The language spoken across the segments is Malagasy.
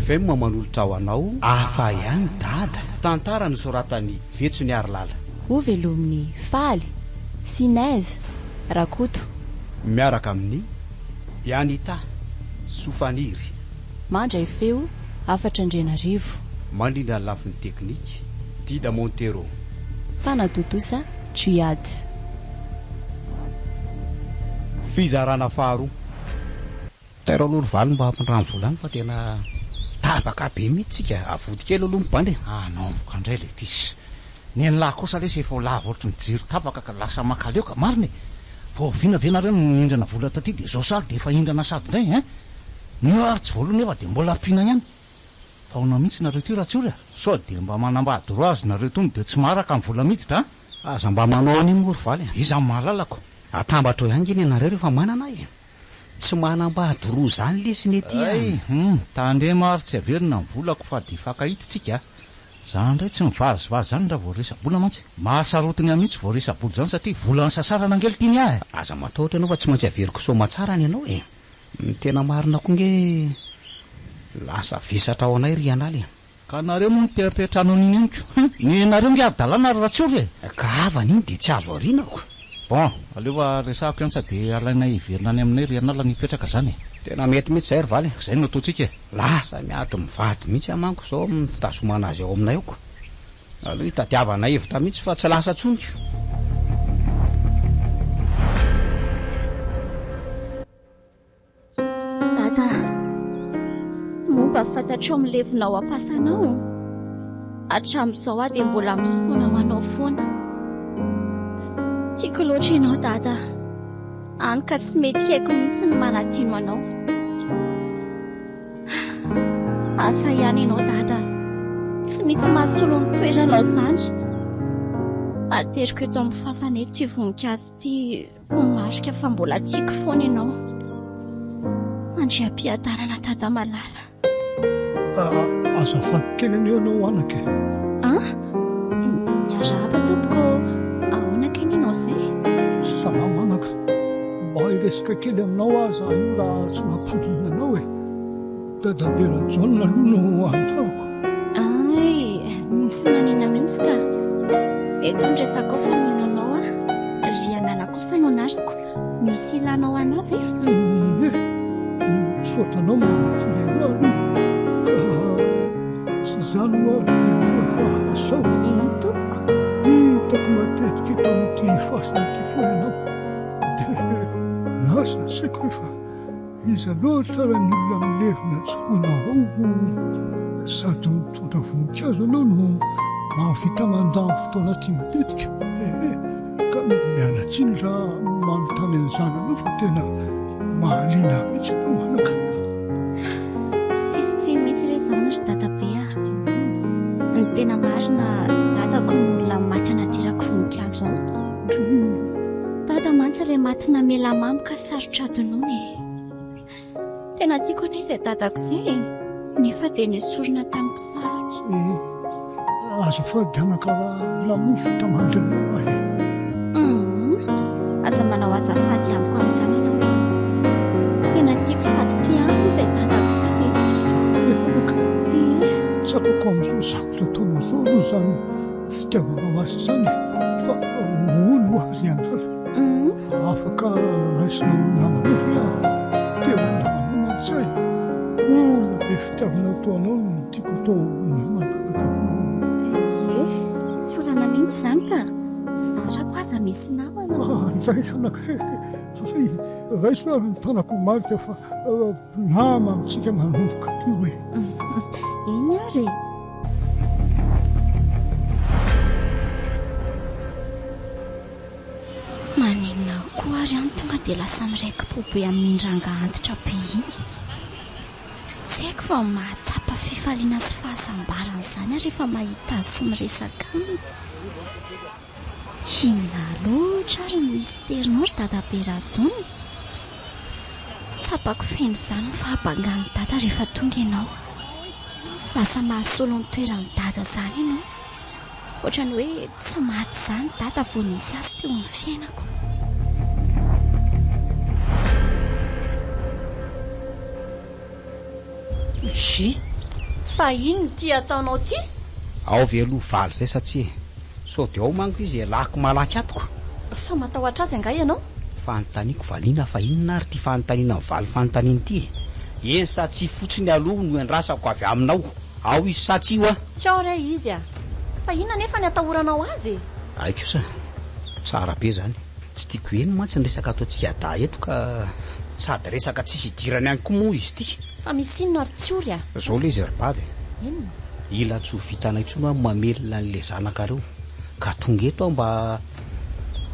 FM manolotra ho anao afa ihany dada tantara ny soratany Vetsony Arilala ho velomin'ny faly Sinaiza Rakoto miaraka amin'ny Yanita Sofaniry mandray feo Afatra Andrianarivo mandrindra ny lafin'ny teknika Dida Montero fanadodosa Triad fizarana faharoa tero lolo valo mba hampindrano volany fa tena tapaka be mihitsy tsika avody kely aloha mibandy naomboka indray le tisy ny lahy kosa lesy efa lava ohatry ny jiro tapaka ka lasa makaleo ka mariny fa vinareo nindrana vola taty de zao saly de efa hindrana sady indray ny tsy voalo nefa de mbola ampina ihany fa ona mihitsy nareo ty ratsory sao de mba manambady ro azy nareo tony de tsy maraka amin'ny vola mihitsy ta aza mba manao any moro valy iza mahalalako atambatra ihany iny nareo rehefa manana tsy manambady ro zany lesiny ety tandre maro tsy averina ny volako fa de fakahititsika zany ndray tsy mivazivazy zany raha vao resa-bola mantsy mahasarotiny a mihitsy vao resa-bola zany satria volany sasarana angely tiny aza matahotra ianao fa tsy maintsy averiko soma tsara ny ianao tena marina ko nge lasa vesatra ao anay ry analy ka nareo moa niteapetrano an'iny anyko ny nareo nge adalana ary ratsory ka avany iny de tsy azo arinako bon aleofa resako ihany sady alaina iverina any aminay ry anala nipetraka zany tena mety mihitsy zay ry valy zay no ataotsika lasa miato mivady mihitsy amanko zao fitasomana azy ao aminay oko aloha hitadiavana hevitra mihitsy fa tsy lasa tsoniko dada momba fantatrao milevinao ampasanao hatramin'izao a de mbola misona ho anao foana tiako loatra ianao dada any ka tsy mety haiko mihitsy ny manatino anao afa ihany ianao dada tsy misy mahasolo ny toeranao zany ateriko eto amin'ny fasana eto ty voninkazo ty homarika fa mbola tiako foana ianao mandriam-piadanana dada malala azafady kely any ianao anake niaraba tompoko ahoana keny ianao zay salamanaka mba iresaka kely aminao aza io raha tsy mampanina anao dadabera jaona aloha no andraoko ay tsy manina mihitsy ka eto ndresaka fa nino anao ry anana kosa no anarako misy ilanao anavy soatranao manatolena ka tsy zany oarianao fa sao tompoko hitako matetika eto amin'ity fasana ty foana ianao de lasa saiko efa iza loatra raha ny olona milevina tsoina avao sady mitondra voninkazo anao no mahavita mandany fotoana ty matetika ka mialatsiny raha manontany an'izany anao fa tena mahaliana mihitsy anao manaka sisy tsy mihitsy re zany ry dadabe ny tena marina dadako ny olona matana terako voninkazo ao dada mantsy le matina mela mamy ka sarotra adinony tena tiako anay izay dadako zay nefa de nisorona tamiko sady azafady anakaraha lamofo tamandrinao aza manao azafady amiko amin'izany ianao tena tiako sady ty any izay dadako zany anaka tsapako amin'izao sakotra taonazao aloha zany fitiavana azy zany fa olo azy anala afaka raisina olona manofy te olona manao mantsay olona be fitiavanao toanao no tiako tao ny manaraka tsy olana mihitsy zany ka zarako aza misy namana nzay anaka raiso ary nytanako marika fa nama amintsika manomboka ty hoe eny ary maninona koa ary any tonga de lasa miraiki pobe amin'ny ndranga antitra be iny tsy haiko fa mahatsapa fifaliana sy fahasambarana zany ary rehefa mahita azy sy miresaka aminy inona loatra ary ny misterinao ry dadabe rajony tsapako feno zany ny fahabangany dada rehefa tonga ianao lasa mahasolo ny toerany dada zany ianao ohatrany hoe tsy maty zany dada vo nisy azy teo amin'ny fiainako Fa ino ty ataonao ty? Ao ve aloha valy zay satsia sao de ao manko izy lako malaky atoko. Fa matahotra azy anga ianao? Fanontaniako valiana fa inona ary ty fanontaniana valy fanontaniany ty? Eny satsia fotsiny aloha no endrasako avy aminao. Ao izy satsia io a. Tsy ao ray izy a. Fa inona nefa ny atahoranao azy? Ay kosa tsara be zany. Tsy tiako eny mantsy ny resaka ataontsika da eto ka sady resaka tsisy idirany ihany koa moa izy ty. Fa misy inona ary tsy ory a? Zao le izy ribavy. Inona? Ila tsy ho vitanay intsony hoe mamelona an'le zanakareo ka tonga eto mba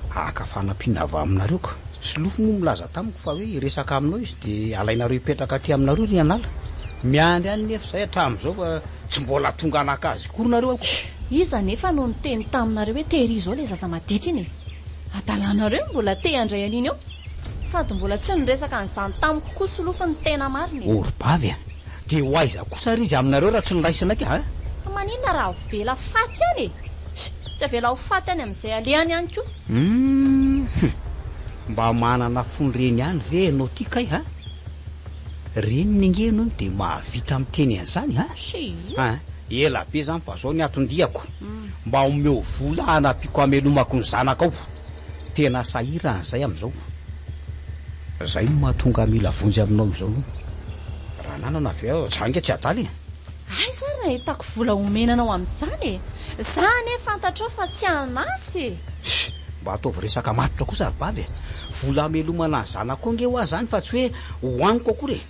haka fanampiana avy aminareo ka. Sy lofo moa milaza tamiko fa hoe resaka aminao izy de alainareo hipetraka aty aminareo ry anala. Miandry any nefa zay hatramin'izao fa tsy mbola tonga anakazy kory nareo ako. Iza nefa no niteny taminareo hoe tery zao le zaza maditra iny. Adalanareo mbola te handray an'iny eo. Sady mbola tsy niresaka an'izany tamiko koa sy lofo ny tena mariny. Oribavy a. De ho aiza kosa ry izy aminareo raha tsy niraisana ka ha? Fa maninona raha vela faty any e? Tsy avela ho faty any amin'izay alehany ihany koa. Mba manana fonireny ihany ve ianao ty kay ha? Reny ningeno de mahavita miteny an'izany ha? Ha? Ela be zany fa zao ny atondiako. Mba omeo vola anapiko amelomako ny zanakao. Tena sahira an'izay amin'izao. Zay no mahatonga mila vonjy aminao izao. Raha nanana avy ao jange tsy adaly. Ay zany raha hitako vola omenanao amin'izany e. Za nefa fantatrao fa tsy anasy. Mba ataovy resaka matotra kosa ribavy. Vola amelomana ny zanako nge ho azy zany fa tsy hoe hoaniko akory.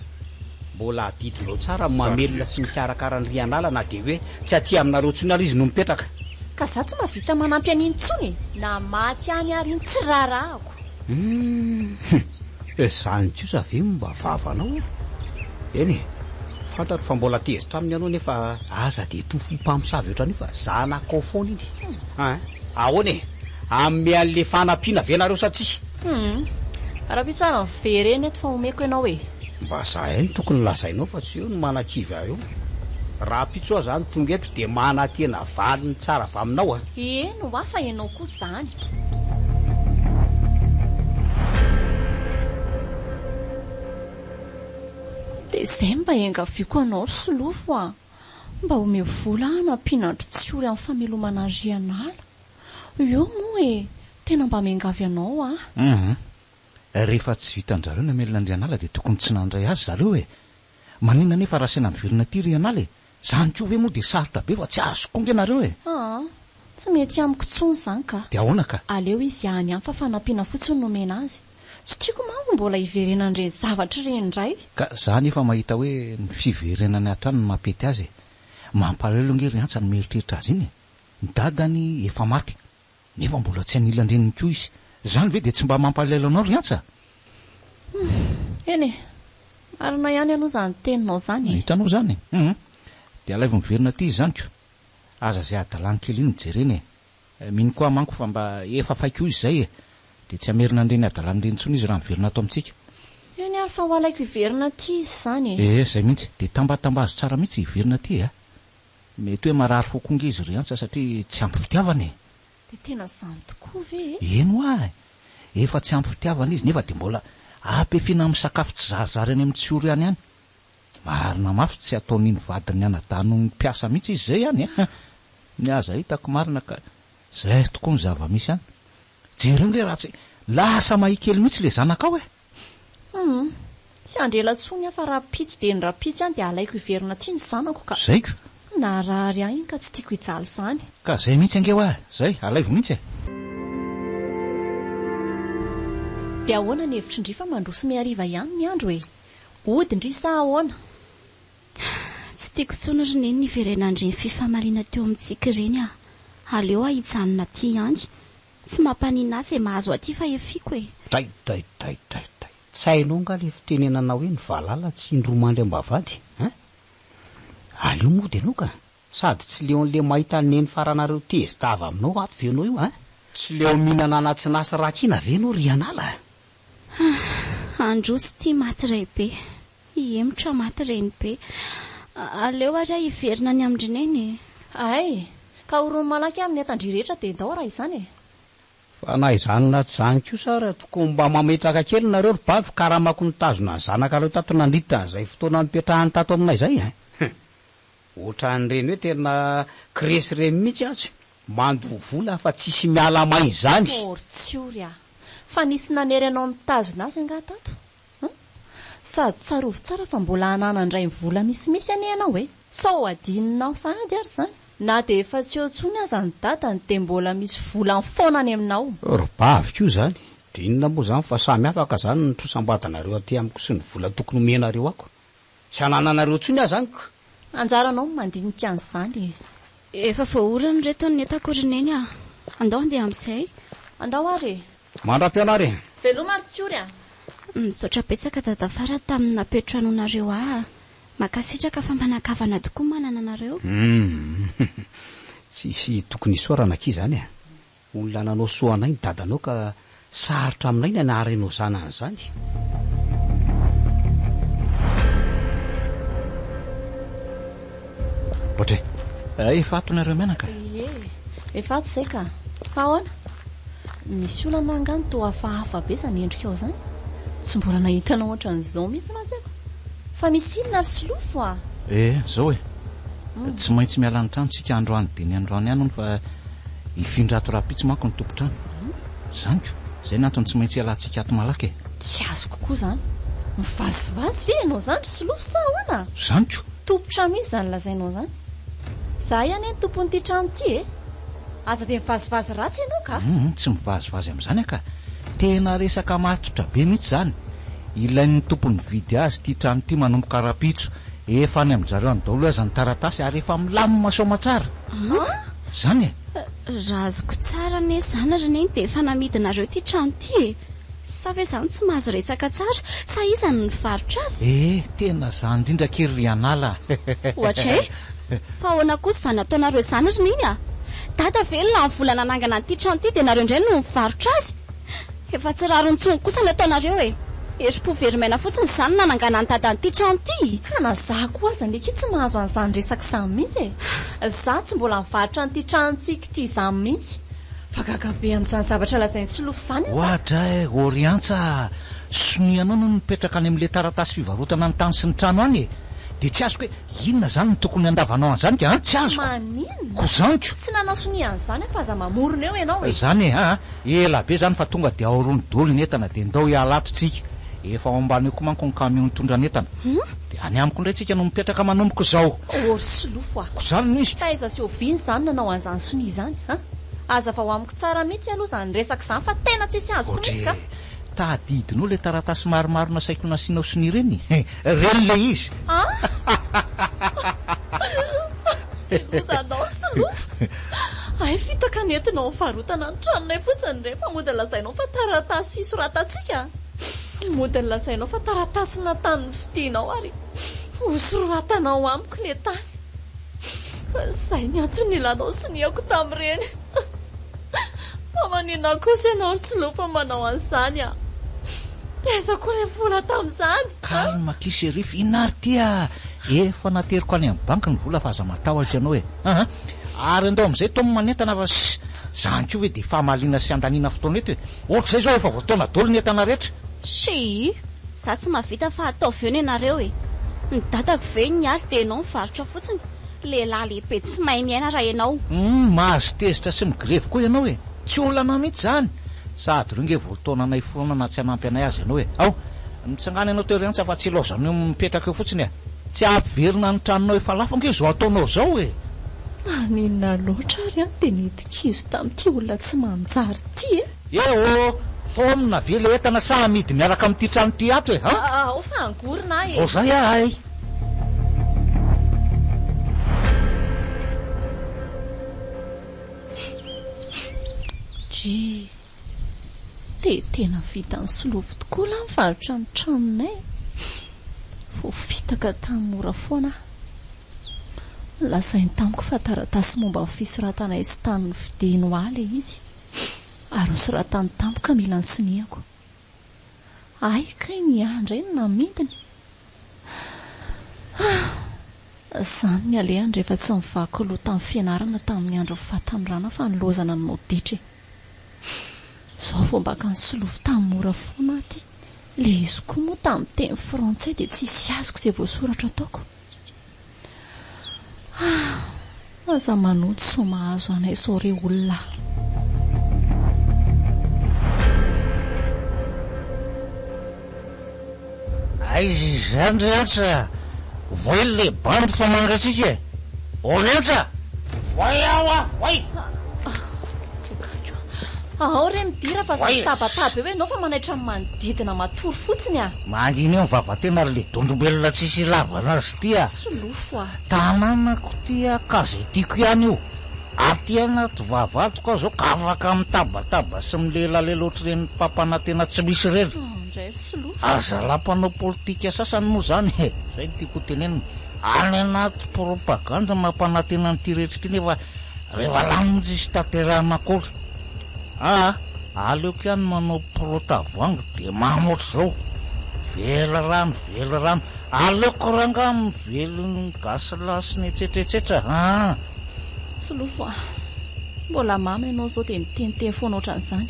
Mbola adidinao tsara mamelona sy mikarakara ny rianala na de hoe tsy aty aminareo tsony ary izy no mipetraka. Ka za tsy mahavita manampy an'iny tsony na maty any ary ny tsy rarahako. Zany tsosa ve mba vavanao? Eny fantatro fa mbola tezitra aminy ianao nefa aza de tofo mpamosavy ohatrany fa zanakao foana iny. Ahoana e? Ame an'le fanampiana venareo satsia. Raha tsara mivereny eto fa omeko ianao e. Mba zahay ny tokony lazainao fa tsy eo ny manakivy aho eo. Raha pitsoa zany tonga eto de manatena valiny tsara avy aminao a. Eno a fa ianao koa zany. De zay mba engaviko anao sy lofo a. Mba omeo vola hanampianandro tsy ory amin'ny famelomana ny rianala. Io moa e, tena mba mengavy anao a. Rehefa tsy vitan-jareo ny amelona ny rianala de tokony tsy nandray azy zareo e. Manina nefa raha sena miverina ty rianala e. Zany koa ve moa de sarotra be fa tsy azo konge nareo e. Tsy mety amiko tsony zany ka. De ahoana ka? Aleo izy any fa fanampiana fotsiny nomena azy. Tsy tiako manko mbola hiverena an'ireny zavatra ireny indray. Ka za nefa mahita hoe ny fiverenany ato any no mampety azy e. Mampalahelo nge ry antsa ny mieritreritra azy iny e. Ny dadany efa maty nefa mbola tsy anilan-dreniny koa izy. Zany ve de tsy mba mampalahelo anao ry antsa? Eny marina ihany aloha zany teninao zany. Hitanao zany de alaivo miverina ty zany ko. Aza zay adalany kely iny jereny e. Mino koa manko fa mba efa faiko izy zay e. De tsy amerina an'ireny adalany ireny tsony izy raha miverina ato amintsika. Eny ary fa ho alaiko hiverina ty izy zany e. Zay mihitsy de tambatambazo tsara mihitsy hiverina ty a. Mety hoe marary fokonge izy ry antsa satria tsy ampy fitiavana e. De tena zany tokoa ve? Eno a. Efa tsy ampy fitiavana izy nefa de mbola ampefina amin'ny sakafo tsy zarizary any amin'ny tsy ory any any. Marina mafy tsy ataon'iny vadiny anadano ny mpiasa mihitsy izy zay any a. Ny aza hitako marina ka zay tokoa ny zava-misy any. Jereny le raha tsy lasa mahikely mihitsy le zanakao e. Tsy andrela tsony afa raha pitsy de ny raha pitsy any de alaiko hiverina ty ny zanako ka. Zay ko. Narary any ka tsy tiako hijaly zany. Ka zay mihitsy angeo a. Zay alaivo mihitsy e. De ahoana ny hevitry ndry fa mandroso miariva ihany ny andro e. Odindry sa ahoana? Tsy tiako tsony ry neny niverenandreny fifamaliana teo amintsika ireny a. Aleo hijanona ty ihany. Tsy mampanina azy e mahazo aty fa efiko e. Dray. Tsy hainao nga le fitenenana hoe ny valala tsy indromandry ambavady. Alio moa de noka. Sady tsy leo an'le mahita neny faranareo tezitava aminao ato venao io Tsy leo mihinana anaty nasy rakina venao rianala. Androso ty maty ray be. Iemotra maty reny be. Aleo ara hiverina ny amindrineny. Ay, ka orony malaky amin'ny atandry rehetra de ndao raha izany e. Fa na izany na tsy zany kosa raha tokony mba mametraka kely nareo ry bavy karamako nitazona ny zanaka reo tato nandritra izay fotoana nipetrahany tato aminay zay. ohatran'ireny hoe tena kresy reny mihitsy atsy mandovola fa tsisy miala may izany ortsiory a fa nisy nanery anao mitazona azy angatato sady tsarovy tsara fa mbola hananandray vola misimisy ane ianao hoe sao adininao sady ary zany na de efa tsy eo tsony aza ny dadany de mbola misy vola ny fonany aminao robavika io zany de inona moa zany fa samy afaka zany ny trosam-badanareo aty amiko sy ny vola tokony omenareo ako tsy hanananareo tsony aza anyko anjaranao mandinika an'izany efa voaorany reto ny etakorineny a andao andeha amin'izay andao ary mandram-pianary veloma ary tsiory a misaotra betsaka dadafara tamin'ny napetranoanareo makasitraka fampanakavana tokoa manana anareo tsisy tokony isoarana aky zany a olona nanao soanay ny dadanao ka saharitra aminay ny anaharenao zana an'izany ohatry efa atonareo menaka efa tsy zay ka fa ahoana misy olana angany toa hafahafa be zany endrika ao zany tsy mbola nahitanao ohatran'izao mihitsy mantsako fa misy inona ry solofo a zao tsy maintsy miala ny trano tsika androany de ny androany ihany ony fa ifindrato rapitsy manko ny tompotrano zanyko zay ny antony tsy maintsy ialatsika ato malaky tsy azo kokoa zany mivazivazy ve ianao zany ry solofo sa ahoana zanyko tompotrano mihitsy zany lazainao zany za ihany ny tompon'ity trano ty aza de mivazivazy ratsy ianao ka tsy mivazivazy amin'izany aka tena resaka matotra be mihitsy zany ilain'ny tompony vidy azy ty trano ty manomboka rapitso efa any amin'jareo any daolo aza ny taratasy ary efa milamina soma tsara zany raha azoko tsara ne zana reneny de efa namidinareo ty trano ty sa ve zany tsy mahazo resaka tsara sa izany ny varotra azy tena zany indrindra kely ry anala ohatra fa ahoana kosa zany ataonareo zana reneny a dada velona ny vola nanangana nyty trano ty de nareo indray no mivarotra azy efa tsy rarontsony kosa ny ataonareo erim-po verimaina fotsiny zany nanangana ny dada nyty trano ty kana za koa aza ndraiky tsy mahazo an'izany resaka zany mihitsy za tsy mbola mivarotra nyty tranontsika ty zany mihitsy fa gagabe amin'izany zavatra lazainy solofo zany ohatra oriantsa sonianao no nipetraka any amin'le taratasy fivarotana ny tany sy ny trano any de tsy azoko hoe inona zany ny tokony andavanao an'izany ka tsy azoko maninona ko zanyko tsy nanao sonian'izany fa za mamorona eo ianao zany ela be zany fa tonga de aorony dolo ny entana de ndao hialatotsika efa ao ambany eo koa manko ny kamion nitondra ny entana de any amiko indray tsika no mipetraka manomboko zao ory solofo ko zany izy taiza sy oviny zany nanao an'izany soni zany aza fa ho amiko tsara mihitsy aloha zany resaka zany fa tena tsisy azo ko mihitsy ka tadidinao le taratasy maromaro nasaiko nasinao soni reny reny le izy ozanao solofo ay fitaka nentinao mivarotana ny tranonay fotsiny re fa mody lazainao fa taratasy isoratantsika mody lazainao fa taratasy natany ny fidianao ary hosororatanao amiko le tany zay ny antsony ilanao siniako tamin'ireny fa manina kosa ianao ry solofo manao an'izany a teza koa le vola tamin'izany kalma kiserify inary tya efa nateriko any amin'ny banky ny vola fa aza matahotra ianao ary andao amin'izay tomy manentana fa zany ko hoe de fahamaliana sy andaniana fotoana eto ohatr'izay zao efa voataona dolo ny entana rehetra za tsy mahavita fa ataovy eo ny ianareo ny dadako ve ny azy de ianao mivarotra fotsiny lehilahy lehibe tsy mahay miaina raha ianao mahazo tezitra sy migrevy koa ianao tsy olana mihitsy zany sady reo nge voataona anay foana na tsy hanampy anay azy ianao ao mitsangana ianao toerantsa fa tsy laozanao mipetraka eo fotsiny tsy averina ny tranonao efa lafanke zao ataonao zao aninona loatra ary de nitikizo tamin'ity olona tsy manjary ty tomina ve le entana sa amidy miaraka amin'ity trano ty ato ao fa angorina zay ay de tena vita ny solofo tokoa la mivarotra ny tranonay vo fitaka tamin'ny mora foana lazainy tamiko fa taratasy momba ny fisoratanay sy tamin'ny fidino aly izy ary nysoratany tampoka mila ny siniako ay kay ny andray no namidiny zany ny aleany rehefa tsy mivako loha tamin'ny fianarana tamin'ny andro fahatanorana fa nylozana ny moditra zao vao mbaka ny solofo tamin'ny mora foana aty le izy koa moa tamin'ny teny frantsay de tsisy azoko izay voasoratra ataoko aza manoto so mahazo anay sore olona. aizy zany reatsa voy le bandy fa mangatsika oreatsa voy ao a voy ao re midira fa za tabataba hoe anao fa manaitra ny manodidina matory fotsiny a manginy eo mivavatena ary le dondrombelona tsisy lavana azy ty a solofo a tanànako ty a kaze tiako ihany io aty anaty vavatoko zao ka afaka mitabataba sy milelalelo ohatr'ireny mpampana tena tsy misy reny ndray solofo aza lampanao politika sasany moa zany zay ny tiako teneniny any anaty propaganda mampanantena nyty rehetra ty nefa rehefa laninzy sy taterahan'akory aleoko ihany manao protavoangy de mamotra zao vela rano aleoko ranga mivelony gasilasy ny etsetretsetra solofo a mbola mamy ianao zao de miteniteny foana ohatran'izany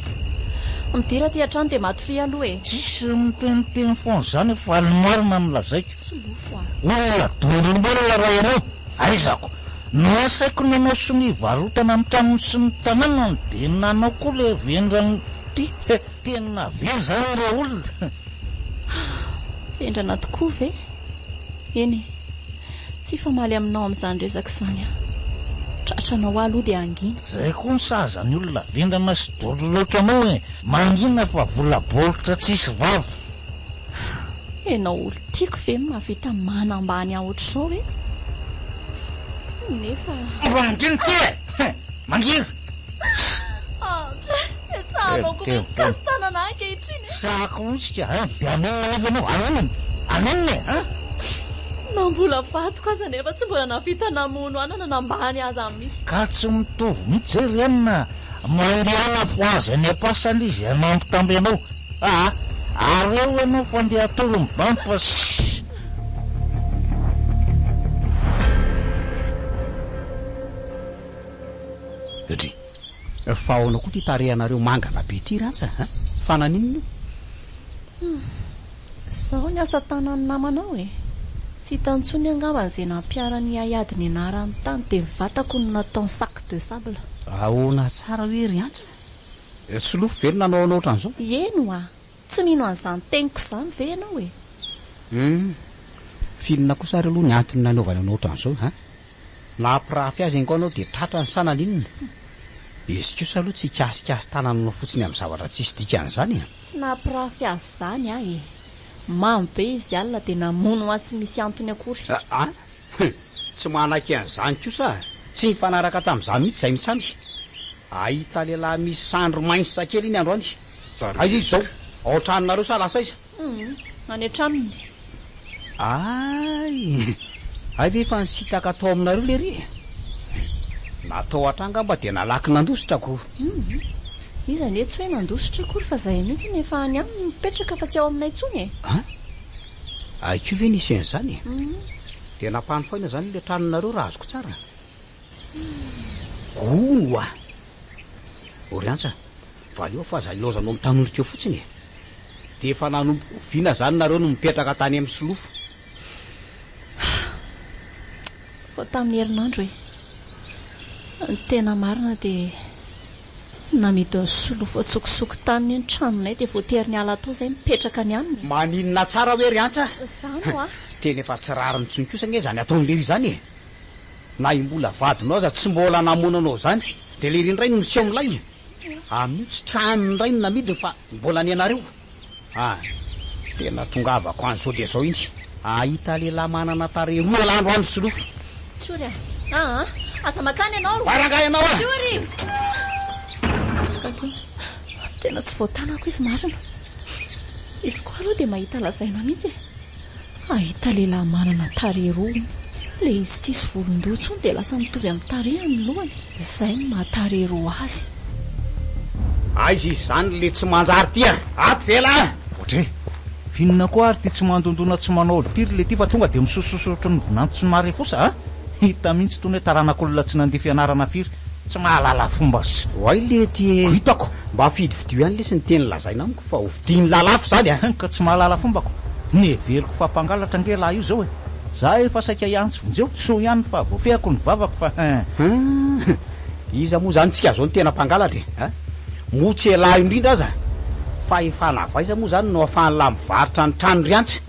midira ty hatrano de matory aloha e tsisy miteniteny foana zany fa ny marina milazaiko solofo a ola dondrombolona raha ianao aizako nasaiko nanao sy ny varotana amin'ny tranony sy ny tanànany de nanao koa le vendrany ty tena ve zany ra olona vendrana tokoa ve eny tsy famaly aminao amin'izany resaka izany a tratranao aloha de angina zay koa ny sazany olona vendrana sy dolo loatra anao e mangina fa volabolitra tsisy vavy enao olo tiako ve mahavita manambany aho ohatr'izao e nefa mangina ty e mangina esanako mitsykasy tanana ankehitriny sako mihitsika de anenanao aneniny na mbola vatoko aza nefa tsy mbola navita namono ana nanambany azy amin'ny misy ka tsy mitovy mihitsy ry anina mandeana fo azy any apasany izy anampitamby anao areo ianao fa andeha atolo mibandy fa satria fa ahoana koa ty tarehanareo mangana be ty ratsa fananinino zaho ny asa tanany namanao e tsy hitantsony angambany zay nampiarany aiady ny anarany tany de mivatako no natao ny sac de sable ahoana tsara hoe ry antsa solofo ve no nanao anao ohatran'izao eno a tsy mino an'izany teniko izany ve ianao e filina koa sary aloha ny antony nanaovany anao ohatran'izao nampirafy azy iny koa anao de tratra ny sananinina izy kosa aloha tsy kasikasy tanananao fotsiny amin'ny zavatra tsisy dikan'izany tsy nampirafy azy zany a e mamy be izy alina de namono azy tsy misy antony akory tsy manaky an'izany kosa tsy mifanaraka tamin'izany mihitsy zay mitsamy ahita lehilahy misy sandro mainsy sakely iny andro any aiza izy zao ao an-tranonareo sa lasa iza any an-tranony ay ve efa nisitaka atao aminareo le ry natao atranga mba de nalaky nandosotrako iza ne tsy hoe nandositra akory fa zay mihitsy nefa any aminy mipetraka fa tsy ao aminay tsony e aiko ve nisy an'izany de nampanofaina zany le tranonareo raha azoko tsara oa oriantsa valeo fa za ilozanao mitanondrika eo fotsiny de efa nanompo vina zany nareo no mipetraka tany amin'ny solofo fa tamin'ny herinandro e ny tena marina de namidiny solofo atsokosoko tany ny tranonay de voatery ny ala atao zay mipetraka ny aminy maninona tsara hoe ry antsa zany a tena efa tsy rary mitsony kosa nge zany ataony lery zany na imbola vadinao aza tsy mbola namonanao zany de lery indray no miseo milay amin'io tsy tranony indray no namidiny fa mbola ny anareo tena tonga avako an'izao de zao iny ahita lehilahy manana tare roa landro any solofo tsory aza makany ianao baranga ianao tsory tena tsy voatanako izy marina izy koa aloha de mahita lazaina mihitsy ahita lehilahy manana tare roa le izy tsisy volon-dotsony de lasa mitovy amin'ny tare amin'ny lohany izay no mahatare roa azy aiza izy zany le tsy manjary ty aty vela otre finina koa ary ty tsy mandondona tsy manao tiry le ty fa tonga de misososotro ny vinantso ny mare fosa hita mihitsy tony hoe taranak'olona tsy nandeha fianarana firy tsy mahalala fomba sy oay le ty hitako mba fidividio ihany le sy ny teny lazaina amiko fa hovidiny lalafo zany ka tsy mahalala fombako ny heveloko fampangalatra nge lahy io zao za efa saika ihany tsy vonjeo so ihany fa voafehako ny vavako fa iza moa zany tsika zao ny tena mpangalatra a motsy elahy indrindra aza fa efa navaiza moa zany no ahafahan'la mivarotra ny trano riantsy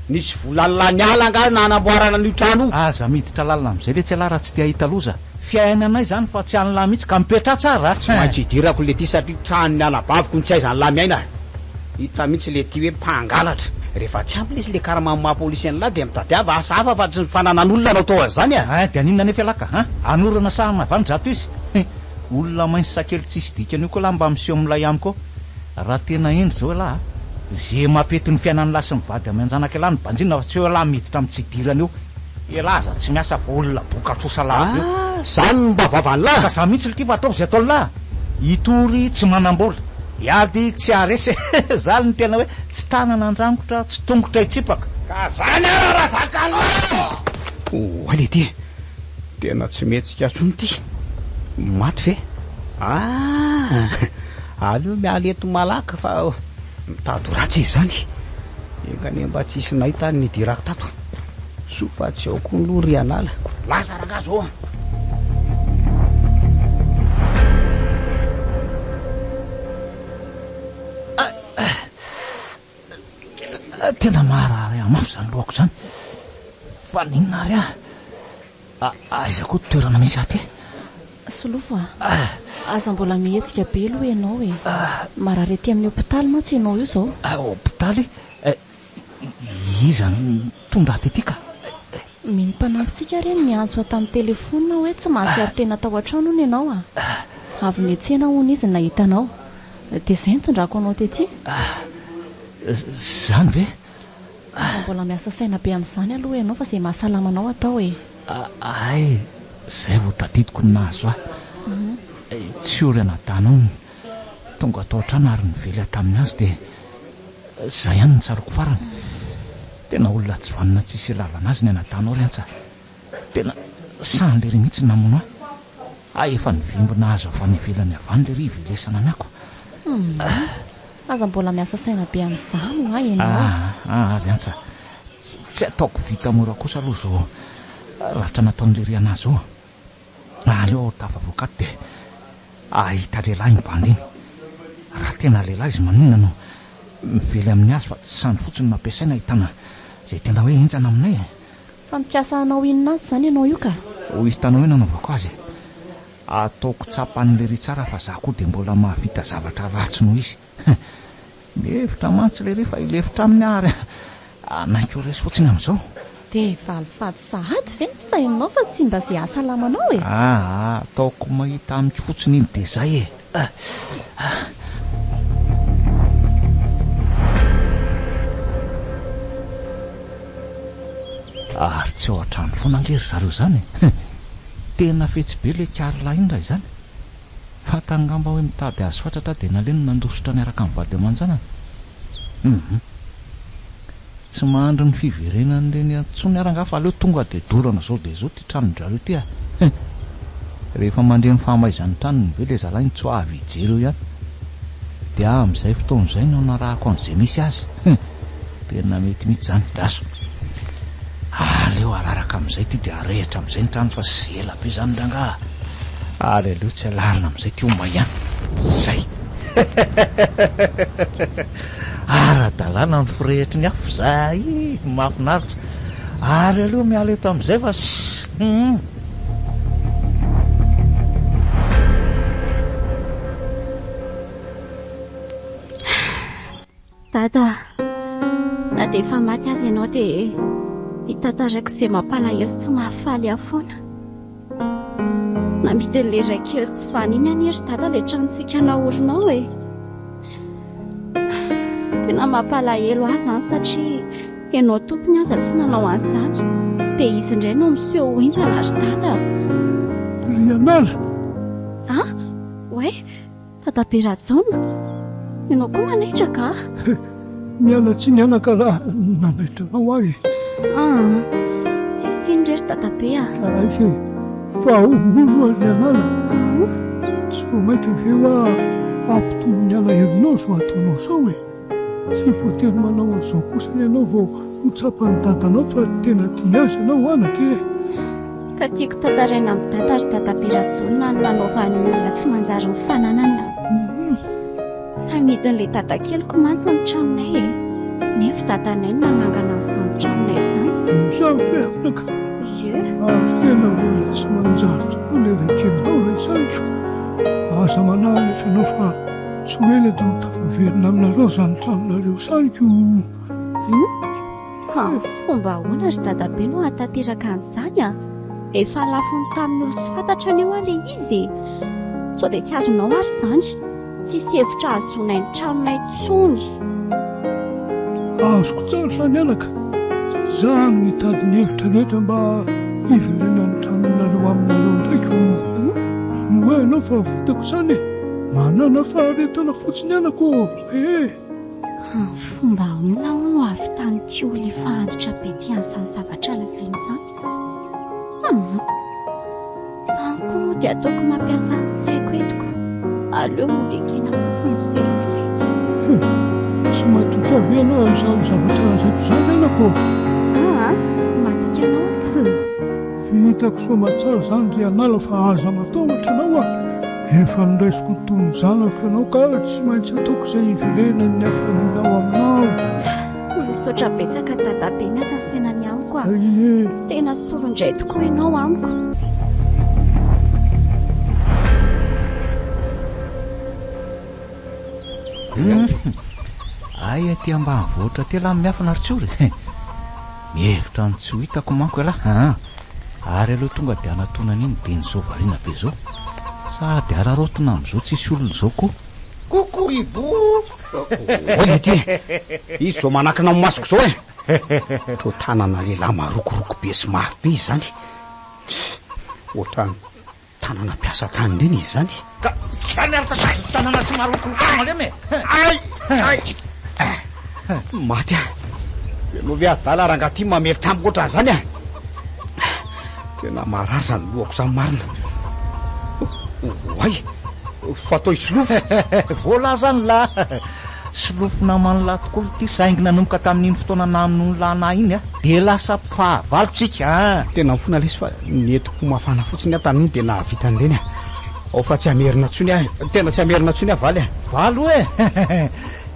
nisy volalany ala nga na anamboarana n'io trano aza miditra lalina am'izay le tsy ala raha tsy te ahita loza fiainanay zany fa tsy anylahy mihitsy ka mipetra tsara tsy maintsy hidirako le ty satria tranony anabaviko ny tsy aizany lahy miaina hitra mihitsy le ty hoe mpangalatra rehefa tsy ampy lesy le karamamapolisy an'lahy de mitadiava asa hafa fa tsy fananan'olona anao tao azany de aninona nefa alaka anorana sahana vandrato izy olona mainsy sakely tsisy dikan'io koa lahy mba miseho am'lay ihany koa raha tena endry zao lahy ze mapety ny fiainan'ny lahy sy mivady amianjanaka lahy ny banjina fa tsy eo lahy miditra amin'ny tsidirana io elaza tsy miasa fa olona bokatrosa lahy zany mba vavany lahy ka za mihitsy lety fa atao zay ataony lahy hitory tsy manam-bola iady tsy aresy zany ny tena hoe tsy tanana andrangotra tsy tongotra itsipaka ka zany raha zakana ale ty tena tsy metsika tsony ty maty ve aleo miala eto malaka fa mitady ratsy izy zany engane mba tsisy nahita ny dirako tato so fa tsy ao koa no ry anala laza raga zao tena maharary amafy zany lohako zany fa ninona ary aiza koa toerana misy aty solofo aza mbola mihetsika be aloha ianao e marary aty amin'ny hôpitaly mantsy ianao io zao hôpitaly iza ny tonga aty aty ka mino-panampitsika reny miantso tamin'ny telefona hoe tsy mahatsiary tena tao an-trano ny ianao avy ny atsena hony izy nahitanao de zay nitondrako anao tety zany ve mbola miasa saina be amin'izany aloha ianao fa zay mahasalamanao atao e ay zay vao tadidiko ny nahazo tsy ory anadana tonga atao an-trano ary nively tamin'ny azy de zay ihany ny tsaroko farany tena olona tsy vanina tsisy lavana azy ny anadanao ryantsa tena sany le ry mihitsy namono efa nivimbona azo avy any ivelany avany le ry ivelesana ny ako aza mbola miasa saina be amin'izany ianao ryantsa tsy ataoko vita mora kosa aloha zao lahatra nataon'le ry anazy io aleo tafavoakato de ahita lehilahy mibandiny raha tena lehilahy izy manina no mively amin'ny azy fa tsy sany fotsiny nampiasaina ahitana zay tena hoe enjana aminay fa mikiasa anao inona azy zany ianao io ka ho hitanao hoe nanaovako azy ataoko tsapan'le ry tsara fa za koa de mbola mahavita zavatra ratsy noho izy mihevitra mantsy le ry fa ilefitra amin'ny ary anaiko resy fotsiny amin'izao de valifady sahady ve ny sainao fa tsy mba zay ahasalamanao e ataoko mahita amiko fotsiny iny de zay ary tsy ao an-trano foana angery zareo zany tena fetsy be le kiarolahy iny raha izany fa tangamba hoe mitady azy fatratra de naleno nandosotra niaraka amin'ny vady aman-janany tsy mahandro ny fiverenan'ireny antsony aranga fa aleo tonga de dorana zao de zao ty tranondrareo ty rehefa mandre ny fahamaizan'ny tranony ve le zalainy tsy ho avy ijery eo ihany de amin'izay fotoan'izay no narahako an'izay misy azy tena mety mihitsy zany daso aleo araraka amin'izay ty de arehitra amin'izay ny trano fa sy ela be zany ranga ary aleo tsy alarina amin'izay ty oma ihany zay ara-dalàna ny firehetry ny afo zay mahafinaritra ary aleo miala eto amin'izay fa dada na de efa maty azy ianao de hitataraiko izay mampalahelo sy mahafaly afoana namidin'le ray kely tsy faniny any ery dada le tranosika naorinao tena mampalahelo azy zany satria ianao tompony aza tsy nanao an'izany de izy indray no miseho hoenjana ry dada Rianala hoe dada Berajaona ianao koa manaitra ka miala tsy nianaka raha nanaitranao ahy tsisy siny rery dada be fa olo Rianala tsy vo mainka ve hoa ampitomy ny alaherinao zo ataonao zao tsy voatery manao an'izao kosa ny ianao vao ho tsapany dadanao fa tena tia azy ianao anake. Ka tiako tantaraina amin'ny dada ry dadabe-Rajonina ny nanaovany olona tsy manjary ny fananana. Namidy n'ilay dada keliko mantsy ny tranonay e. Nefa dadanay no nanangana an'izany tranonay izany. Samy fiavaka. Ary tena olona tsy manjary tokoa ilay rekelinao ilay saniko. Aza manala efa ianao fa tsy ho ela dia ho tafaverina aminareo izany tranonareo saniko. Fomba ahoana ry dadabe no hatanteraka an'izany a? Efa lafony tamin'ny olo tsy fantatra anio a ilay izy. Sao dia tsy azonao ary izany. Tsisy hevitra azonay ny tranonay tsony. Azoko tsara izany anaka. Izaho no hitady ny hevitra rehetra mba hiverena ny tranonareo aminareo ndraiky. No hoe ianao fa vitako izany e. Manana faharetana fotsiny anako. Fomba ahoana ho no avy tany ty olo efa antitra be tian'izany zavatra lazaina izany? Izany koa moa dia ataoko mampiasa ny saiko etiko. Aleo moa dia kena fotsiny izay. Tsy matoky avy ianao amin'izany zavatra raiko izany anako. Matoky ianao fa Vitako soamatsara izany dia anala fa aza matahotra anao a. Efa niraisiko toy ny zanako ianao ka tsy maintsy ataoko izay hiverenany ny hafalianao aminao. misaotra betsaka dadabe miasa ny tenany amiko a. Tena solondray tokoa ianao amiko. Ay aty ambanivohitra tela miafina ry tsory. Mihevitra ny tsy ho hitako manko elahy. Ary aloha tonga dia anatonana iny dia ny zao variana be zao. Sady ararotona amin'izao tsisy olona izao koa. Koko ibo. Oy ity. Izy zao manakina amin'ny masoko zao e. To tanana lehilahy marokoroko be sy mafy be izany. Ohatrany tanana mpiasa tany reny izy zany. Ka zany ary tanana tsy marokoroko malemy. Ay. Maty a. Lovy adala rangaty mamely tampoka ohatran' zany a. Tena marary zany lohako zany marina. Ay. Fatao isolofo. Voalaza ny la. Solofona manla tokoa ity saingy nanomboka tamin'iny fotoana namin'ny lanahy iny a. De lasa fahavalotsika. Tena mifona lesy fa netiko mafana fotsiny a tamin'iny de nahavita an'ireny a. Ao fa tsy amerina tsony a. Tena tsy amerina tsony a valy a. Valo e.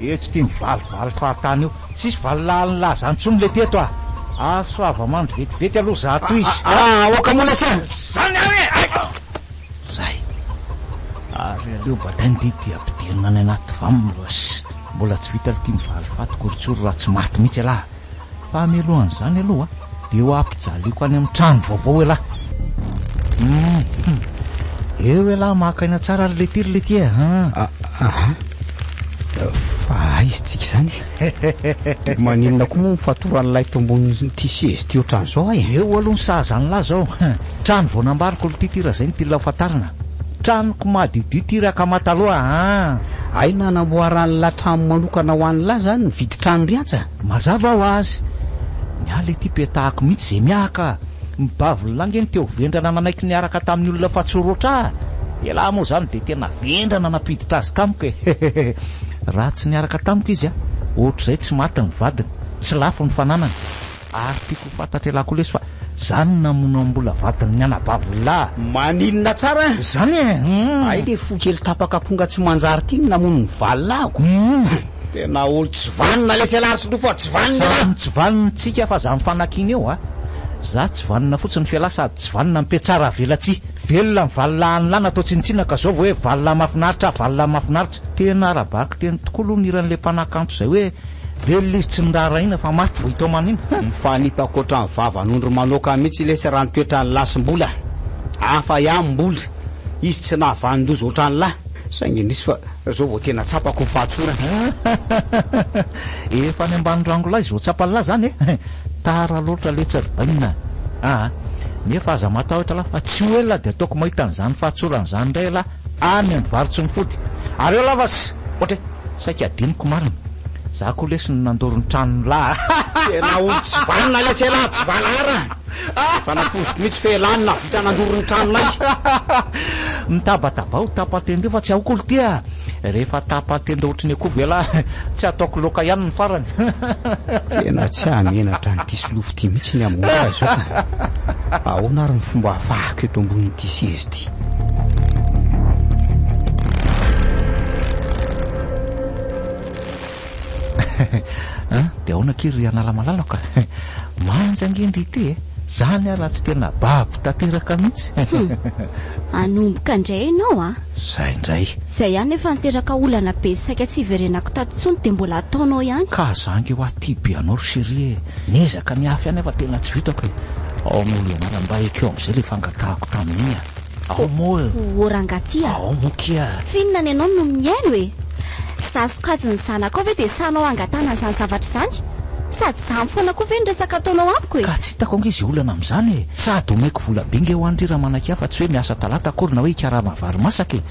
Eto ty mivaly fahatany io. Tsisy valy lalina zany tsony le teto a. Soava mandro vetivety aloha zato izy. Oka mona sa. Zany ary. Zay. Ary aleo batainy dia ampidirina ny anaty vaminy loasy. Mbola tsy vita ty mivaly fatiko ritsoro raha tsy maty mihitsy elahy. Fa melohan'izany aloha dia ho ampijaliako any amin'ny trano vaovao elahy. Eo elahy makaina tsara le ty e. Fa aizy tsika zany. Maninona koa moa mifatoran'ilay tombony ty sezy ty ohatran'izao e. Eo aloha ny sahazany lahy zao. Trano vao nambariko le titira zay ny tila fatarina. Tranoko madiodio tiraka mataloha. Ay nanamboarany latrano manokana ho an'ny lahy zany nividy trano riatsa. Mazava ho azy. Miala ity petahako mihitsy zay miaka. Mibavy langeny teo vendrana nanaiky niaraka tamin'ny olona fatsorotra. Elahy moa zany dia tena vendrana napiditra azy tamiko e. Raha tsy niaraka tamiko izy a, ohatr'izay tsy maty ny vadiny, tsy lafo ny fananany. Ary tiako fantatra elako lesy fa zany namona mbola vadiny ny anabavy lahy. Maninona tsara zany e. Ay le fokely tapaka ponga tsy manjary ty namony ny valilahako. Tena olo tsy vanina lesy alary solofo tsy vanina. Samy tsy vanina tsika fa za mifanakiny eo a. Za tsy vanina fotsiny fiala sady tsy vanina mipetsara velatsy. Velona ny valilahany lahy natao tsinitsina ka zao hoe valila mafinaritra. Tena arabaky teny tokoa aloha niran'le mpanakanto zay hoe velona izy tsy niraharaina fa maty vao itomanina. Mifanipako ohatran'ny vavan'ondro manoka mihitsy lesy raha nitoetrany lasim-bola. Hafa iham-bola. Izy tsy nahavandozy ohatran'ny lahy. Saingy nisy fa zao vao tena tsapako fahatsorana. Efa ny ambany rango lahy izy vao tsapany lahy zany e. Tara loatra le tsaribanina. Nefa aza matahotra lahy fa tsy ho ela dia ataoko mahita an'izany fahatsorana izany indray lahy any amin'ny varotsy ny fody. Ary eo lavas ohatra saika adiniko marina. Za koa lesy ny nandoro ny tranony lahy. Tena olo tsy vanina lesy elahy tsy valara. Fa naposiko mihitsy felanina vita nandoro ny tranonay. Nitabataba tapatendry fa tsy aoko tia. Rehefa tapatendry ohatrany akoho vela tsy ataoko loka ihany ny farany. Tena tsy hamenatra nyity solofo ty mihitsy ny amora zao ka. Ahoana ary ny fomba hafahako eto ambonin'ity sezy ty. Dia ahoana kiry anala malalaka. Manjangendry ity zany raha tsy tena babo tanteraka mihitsy. Anomboka indray ianao Zay indray. Zay ihany efa niteraka olana be saika tsy iverenako tato tsony dia mbola ataonao ihany. Ka zangy ho aty be anao ry chérie. Nezaka ny hafa ihany efa tena tsy vitako. Ao moa ianara mba ekeo amin'izay le fangatahako tamin'iny. Ao moa. Orangaty Ao moa kia. Finina ny ianao no miaino e. Zasokajy ny zanako ve dia sanao angatana izany zavatra izany? Sady zany foana koa ve ny resaka ataonao amiko e? Ka tsy hitako angizy olana amin'izany e. Sady omeko vola be nge ho an'ity raha manan-kia fa tsy hoe miasa talata akory na hoe ikarama vary masaka e.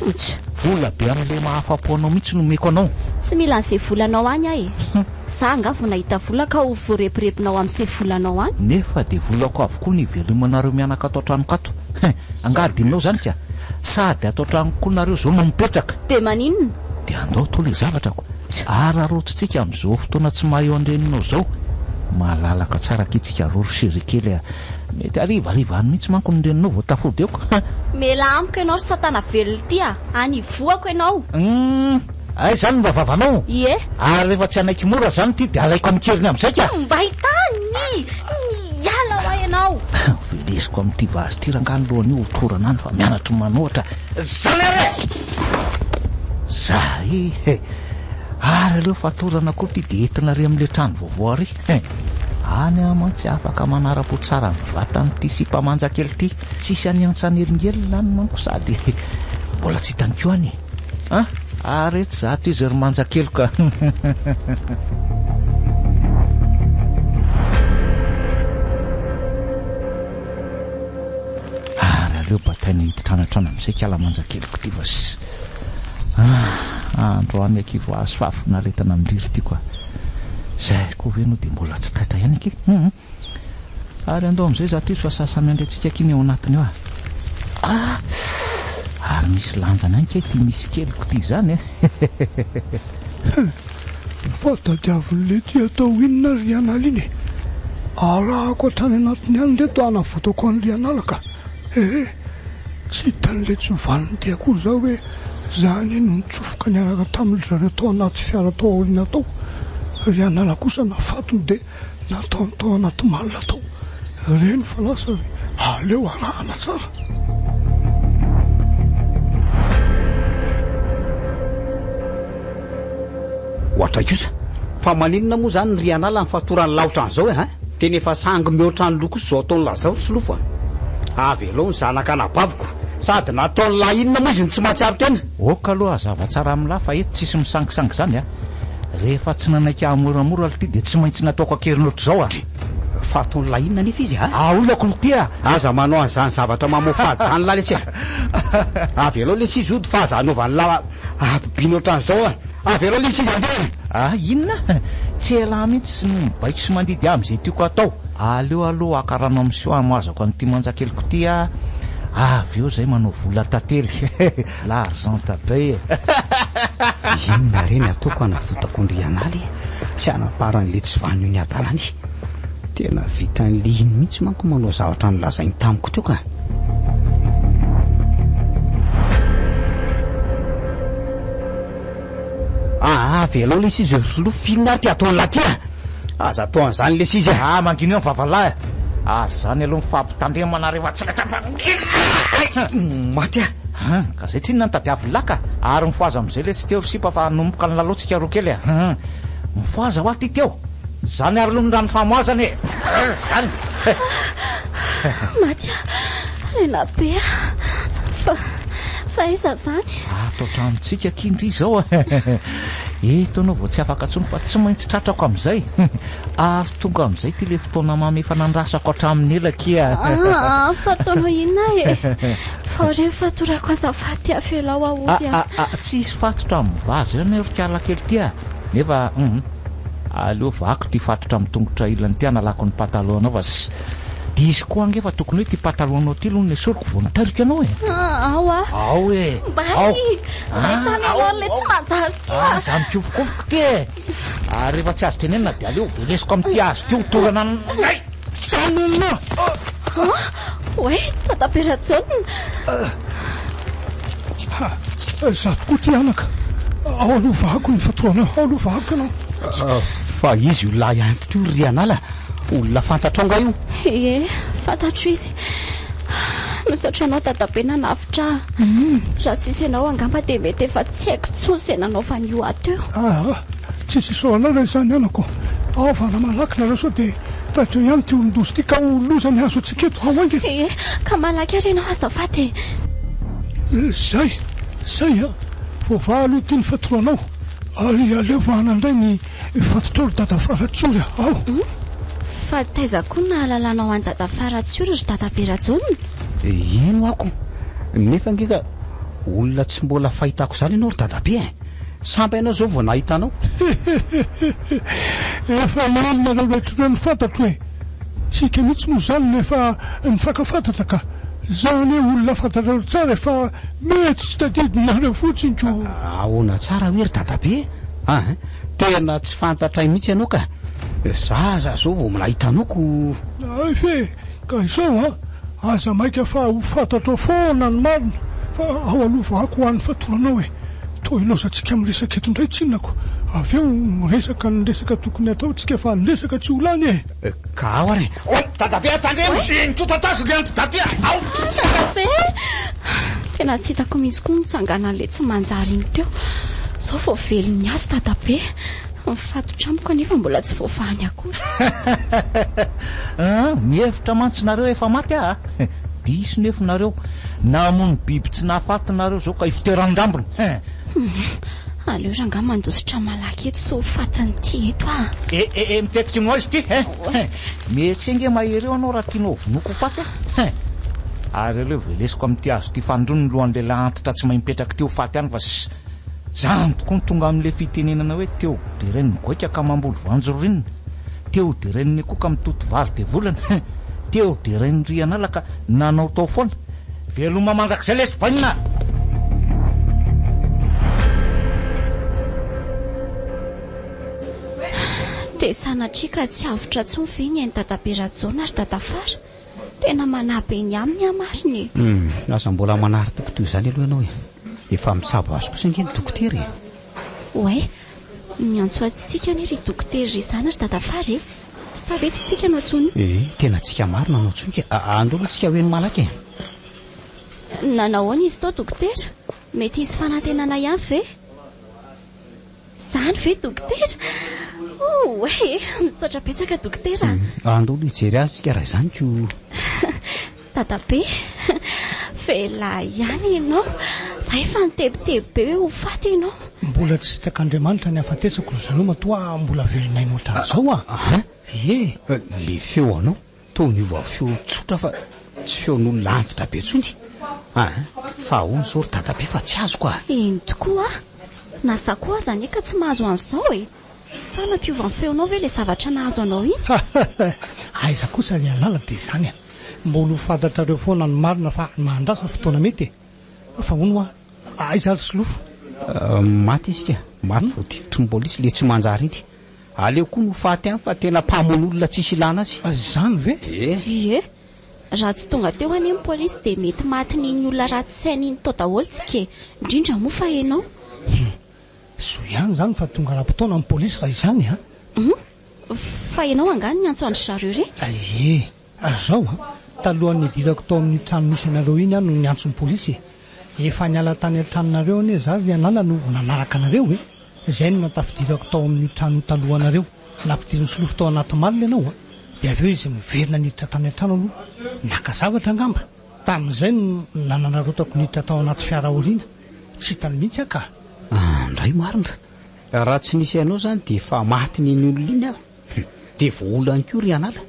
Vola be amin'ilay mahafapo anao mihitsy no omeko anao. Tsy mila an'izay volanao any ahy e. Za nga vao nahita vola ka ho voarepirepinao amin'izay volanao any. Nefa dia volako avokoa ny velomanareo mianaka atao tranokato. Angadinao zany ka. Sady atao tranoko nareo zao no mipetraka. Dia maninona? Dia andao to le zavatako. Ararotsitsika amin'izao fotoana tsy mahay andreninao zao. Malalaka tsara kitsika roro sirikely mety arivariva any mihitsy manko ny reninao vao tafody eoko. Mela amiko ianao ry satana velona ity any voako ianao. Ay zany mba vavanao. Ie. Ary rehefa tsy anaiky mora zany ty dia alaiko amin'ny keriny amin'izay ka. Mba hitany miala ho ianao. Velesiko amin'ity vazy ty rangany lohany io torana any fa mianatra manoatra. Zany are zay ary aleo fatorana koa ty dia entina re amin'le trano vaovao ary. Any mantsy afaka manara-po tsara ny vatan'ity sipamanja kely ity. Tsisy any antsanelingely lany manko sady mbola tsy hitany keo any. Ary tsy zato izy ry manja kely ka. Ary aleo batainy hiditranatrana amin'izay kala manja keloko ty vas. Andro any akivo azo fahafinaretana mindriry ty koa. Zay koa ve no dia mbola tsy taitra ihany aky. Ary andao amin'izay zato izy fa sasany andraitsika kiny ao anatiny eo ary misy lanjana any ke ty misy keliko ty zany Fatadiavin'le ty atao inona ry anala iny e. Arahako hatrany anatiny any reto anavotako an'ry anala ka. Tsy hitan'le tsy valiny ty akory zao hoe zany no nitsofoka niaraka tamin'ry zareo tao anaty fiara tao aoriana tao. Ry anala kosa nafatony dia nataony tao anaty malina tao. Reny fa lasa aleo arahana tsara. Ohatra kosa fa maninona moa zany ny ry anala ny fatorany laotra an'izao teny efa sangy mihoatra ny loko zao ataony lazao ry solofo avy aloha ny zanaka anabaviko sady nataony lahy inona moa izy ny tsy mahatsiaro tena. Oka aloha azava tsara amin'lahy fa eto tsisy misangisangy zany rehefa tsy nanaiky amoramora ly ty dia tsy maintsy nataoko akerin'oatra zao fa ataony lahy inona nefa izy olako ny ty aza manao an'izany zavatra mamofady zany lahy lesy avy aloha lesy izy ody fa aza anaovany lahy ampibiny ohatran'izao avy aloha lesy izy inona tsy ela mihitsy no mibaiko sy mandidy amin'izay tiako atao. Aleo aloha akarano amin'sio amazako an'ity manjakeloko ty avy eo zay manao vola tantely l'argent tabe. Inona reny ataoko anavotako ny ry analy tsy anaparan'le tsy vanio ny adalany. Tena vitan'le iny mihitsy manko manao zavatra nylazainy tamiko teo ka. Avy aloha lesy izy solofo finina ty ataony lahy ty aza atao an'izany lesy izy mangino eo vavalahy ary zany aloha mifampitandremana rehefa tsy maty ka zay tsy inona ny tadiaviny lahy ka ary mifoaza amin'izay le tsy teo sipa fa nomboka ny laloatsika roa kely mifoaza ho aty teo zany ary aloha ny rano famoazany zany Matya lena be fa iza zany atao tranontsika kindry zao eto anao vao tsy afaka tsony fa tsy maintsy tratrako amin'izay ary tonga amin'izay ty le fotoana mamy efa nandrasako hatramin'ny elakia fataonao inona fa rehefa torako azafady afelao aody tsisy fatotra amin'ny vazy eo nerokala kely ty nefa aleo vako ty fatotra amin'ny tongotra ilany ty analako ny patalohanao fa Diso koa angefa tokony hoe ty patalohanao ty aloha ny esoriko vao nitarika anao e. Ao a. Ao e. Bany. Resany anao le tsy manjary ty a. Za mikofokofoka ty e. Ary rehefa tsy azo tenenina dia aleo velesiko amin'ny hazo ty torana nay. Tanona. Oe, tataperatsaona. Za tokoa ty anaka. Ao aloha vahako ny fatorana. Ao aloha vahako ianao. Fa izy io lahy antitra io ry anala. Olona fantatrao nga io. Ie, fantatro izy. Misaotra anao tatabe nanafitra. Raha tsisy ianao angamba dia mety efa tsy haiko tsony izay nanaovany io ato eo. Tsisy isoana ilay izany anako. Ao vana malaky nareo sao dia tato ihany ty olon-doso ty ka ho lozany azo antsika eto. Ao ange. Ie, ka malaky ary ianao azafady. Zay a. Voavaha aloha ty ny fatoranao. Ary alevana indray ny fatotrolo dada Faratsory. Ao. Fa taiza koa na alalanao any dada Faratsory ry tatabe Rajonina. Ino ako. Nefa ngeka olona tsy mbola fahitako zany ianao ry dadabe e. Sampy ianao zao vao nahitanao. Efa marina nareo rehetrarehetra ny fantatro hoe tsika mihitsy moa zany nefa nifankafantatra ka. Zany hoe olona fantatrareo tsara efa mety tsy tadidinareo fotsiny ko. Ahoana tsara hoe ry dadabe. Tena tsy fantatray mihitsy ianao ka. Zaza zao vao nahitanao ko. Ay fe, ka izao aza maika fa ho fantatro foana ny marina. Fa ao aloha vahako ho an'ny fatoranao e. Toa ilozatsika amin'ny resaka eto indray tsinako. Avy eo resaka ny resaka tokony atao tsika fa ny resaka tsy ho lany e. Ka ao ary. Oi, dadabe atandremo. Nitotatazo le antadaty. Ao. Dadabe. Tena tsy hitako mihitsy koa mitsangana an'le tsy manjary iny teo. Zao vao velon'ny azo dadabe. Mifatotra amiko nefa mbola tsy voafahany akory. Mihevitra mantsinareo efa maty diso nefa nareo namony biby tsy nahafatinareo zao ka ifiteran-drambony. Aleo ranga mandositra malaky eto so fatiny ty eto mitetika ino azy ty mihetsy nge mahereo anao raha tianao vonoko faty ary aleo velesiko amin'ity azo ty fandrony lohan'lehilahy antitra tsy mahay mipetraka teo faty any fa zany tokoa ny tonga amin'le fitenenana hoe teo de reny migoika ka mamboly voanjorinina, teo de reny koa ka mitoto vary de volana, teo de reny ry anala ka nanao tao foana veloma mandrak'izay lesy banina. De sanatrika tsy avotra tsony ve ny dadabe Rajonina ary dada Fara. Tena manabe ny aminy amariny. Lasa mbola manary tokotoy zany aloha ianao efa mitsabo azo kosa nge ny dokotera Oe, miantso atsika ny ry dokotera ry zany ary dada Fara sa ve tsy tsika anao tsony? Tena tsika marina anao tsony andolo tsika hoe ny malaky Nanahoana izy tao dokotera? Mety izy fanantenana ihany ve? Zany ve dokotera? Oe, misaotra betsaka dokotera. Andolo hijery azy tsika raha izany ko. Dadabe, fela ihany ianao. Zay fa nitebiteby be hoe ho faty ianao. Mbola tsy hitak'Andriamanitra ny afatesako zareo matoa mbola velonay ohatran'izao le feo anao toa niova feo tsotra fa tsy feon'olona antitra be tsony. Fa ahoana zao ry dadabe fa tsy azo koa. Eny tokoa nasa koa aza anie ka tsy mahazo an'izao Sana piova ny feonao ve le zavatra nahazo anao iny? Aiza kosa ny alala dia izany mbola ho fantatrareo foana ny marina fa mandrasa fotoana mety fa hono aiza ry solofo maty isika maty vao tifitry ny polisy le tsy manjary iny aleo koa no faty any fa tena mpamon'olona tsisy ilana azy. Zany ve? Ie, raha tsy tonga teo any amin'ny polisy dia mety maty n'iny olona ratsy saina iny tao daholo tsika indrindra moa fa ianao. So ihany zany fa tonga raha-potoana amin'ny polisy raha izany fa ianao angany ny antso andry zareo reny? Zao talohan'ny dirako tao amin'ny trano misy anareo iny no ny antson'ny polisy efa niala tany an-tranonareo anie za ry anala no nanaraka anareo izay no natafidirako tao amin'ny trano talohanareo nampidiriny solofo tao anaty malina ianao dia avy eo izy miverina niditra tany an-trano aloha naka zavatra angamba tamin'izay nananarotako niditra tao anaty fiara oriana tsy hitany mihitsy aka. Ndray marina raha tsy nisy ianao zany dia efa maty n'iny olona iny dia voolany koa ry anala.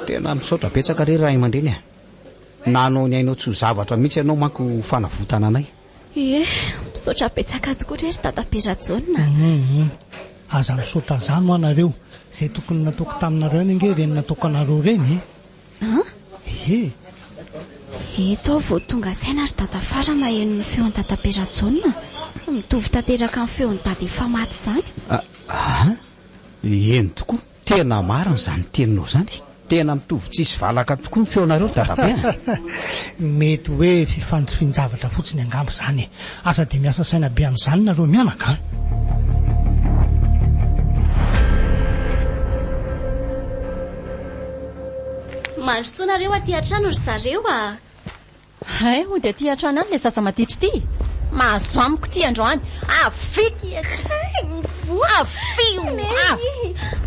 Tena misaotra betsaka re raha aman-dreny nanao ny ainao tsy ho zavatra mihitsy ianao manko fanavotana anay. Misaotra betsaka tokoa re ry dadabe Rajonina. Aza misaotra zany ho anareo izay tokony nataoko taminareo any ange reny nataoko anareo reny eto vao tonga saina ry dadafara maheno ny feon'ny dadaberatsaona mitovy tanteraka amin'ny feon'ny dada efa maty izany. Eny tokoa, tena marina izany teninao izany. Tena mitovy tsisy valaka tokoa ny feonareo dadabe. Mety hoe fifanjofian-javatra fotsiny angamba izany. Asa dia miasa saina be amin'izany nareo mianaka. Mandrosoanareo aty an-trano ry zareo a. Hay, ho dia aty an-trano any le zaza matitry ty. Mahazo amiko ty androany. Avy ty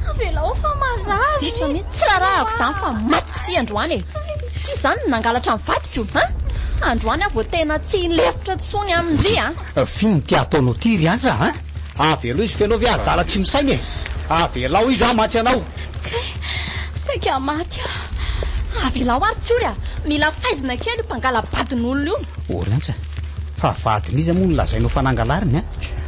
Avelao fa marary. Tsy rarahako izany fa matiko ty androany e. Ty izany nangalatra mivadiko. Androany aho vao tena tsy lefitra tsony amindry Fino ty ataonao ty ry aza avelao izy fenao ve adala tsy misainy e. Avelao izy maty anao. Saika maty avelao ary tsy ory mila faizina kely io mpangala badin'olona io. Orantsy fa vadin'izy moa nolazainao fa nangalariny